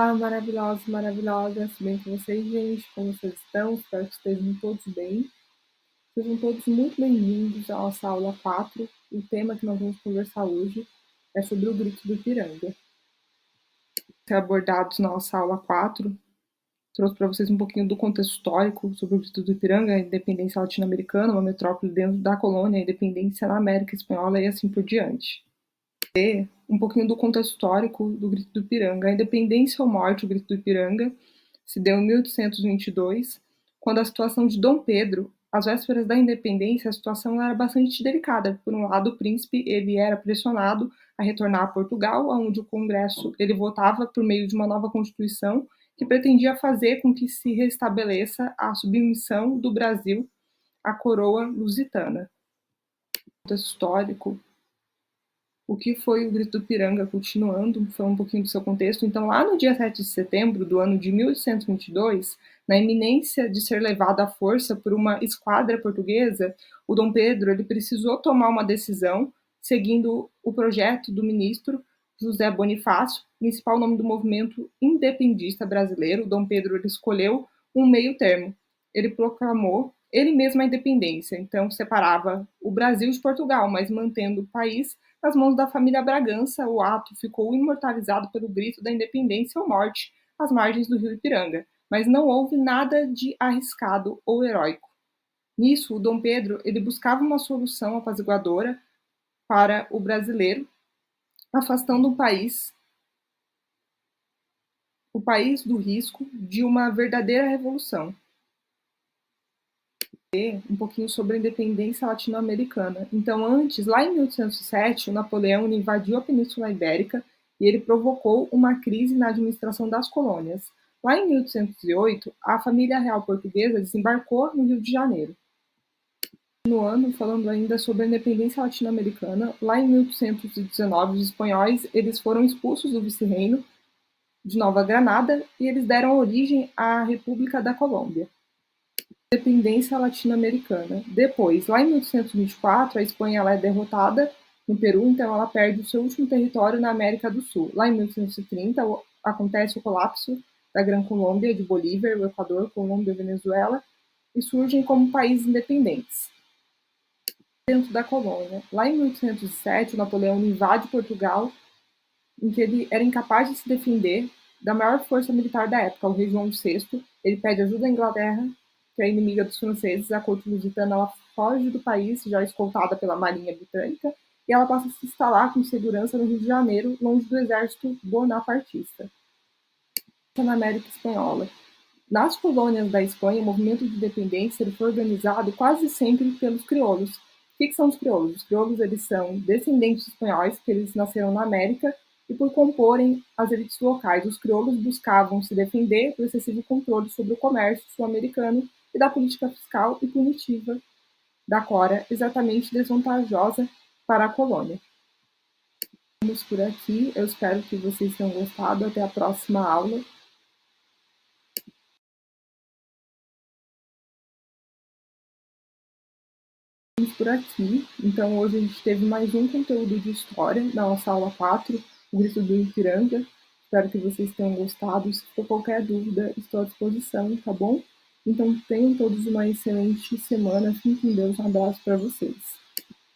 Olá, maravilhosos, maravilhosas, tudo bem com vocês, gente? Como vocês estão? Espero que estejam todos bem. Sejam todos muito bem-vindos à nossa aula 4. O tema que nós vamos conversar hoje é sobre o Grito do Ipiranga. Ser abordados na nossa aula 4, trouxe para vocês um pouquinho do contexto histórico sobre o Grito do Ipiranga, a independência latino-americana, uma metrópole dentro da colônia, a independência na América Espanhola e assim por diante. Um pouquinho do contexto histórico do Grito do Ipiranga. A independência ou morte, o Grito do Ipiranga, se deu em 1822, quando a situação de Dom Pedro, às vésperas da independência, a situação era bastante delicada. Por um lado, o príncipe ele era pressionado a retornar a Portugal, onde o Congresso ele votava por meio de uma nova constituição que pretendia fazer com que se restabeleça a submissão do Brasil à coroa lusitana. O contexto histórico. O que foi o Grito do Ipiranga, continuando, foi um pouquinho do seu contexto. Então, lá no dia 7 de setembro do ano de 1822, na iminência de ser levado à força por uma esquadra portuguesa, o Dom Pedro ele precisou tomar uma decisão, seguindo o projeto do ministro José Bonifácio, principal nome do movimento independentista brasileiro. O Dom Pedro ele escolheu um meio termo. Ele proclamou ele mesmo a independência, então separava o Brasil de Portugal, mas mantendo o país nas mãos da família Bragança. O ato ficou imortalizado pelo grito da independência ou morte às margens do rio Ipiranga, mas não houve nada de arriscado ou heróico. Nisso, o Dom Pedro ele buscava uma solução apaziguadora para o brasileiro, afastando o país do risco de uma verdadeira revolução. Um pouquinho sobre a independência latino-americana. Então, antes, lá em 1807, o Napoleão invadiu a Península Ibérica e ele provocou uma crise na administração das colônias. Lá em 1808, a família real portuguesa desembarcou no Rio de Janeiro. Continuando, falando ainda sobre a independência latino-americana, lá em 1819, os espanhóis eles foram expulsos do vice-reino de Nova Granada e eles deram origem à República da Colômbia. Independência latino-americana. Depois, lá em 1824, a Espanha ela é derrotada no Peru, então ela perde o seu último território na América do Sul. Lá em 1830, acontece o colapso da Gran Colômbia, de Bolívia, o Equador, Colômbia e Venezuela, e surgem como países independentes. Dentro da colônia. Lá em 1807, o Napoleão invade Portugal, em que ele era incapaz de se defender da maior força militar da época, o rei João VI. Ele pede ajuda à Inglaterra, que é inimiga dos franceses. A corte lusitana ela foge do país, já escoltada pela marinha britânica, e ela passa a se instalar com segurança no Rio de Janeiro, longe do exército bonapartista. Na América Espanhola. Nas colônias da Espanha, o movimento de independência ele foi organizado quase sempre pelos crioulos. O que são os crioulos? Os crioulos eles são descendentes espanhóis, que eles nasceram na América, e por comporem as elites locais, os crioulos buscavam se defender do excessivo controle sobre o comércio sul-americano e da política fiscal e punitiva da Cora, exatamente desvantajosa para a colônia. Vamos por aqui, eu espero que vocês tenham gostado, até a próxima aula. Por aqui, então hoje a gente teve mais um conteúdo de história na nossa aula 4, o Grito do Ipiranga. Espero que vocês tenham gostado. Se for qualquer dúvida, estou à disposição, tá bom? Então tenham todos uma excelente semana. Fiquem com Deus. Um abraço para vocês.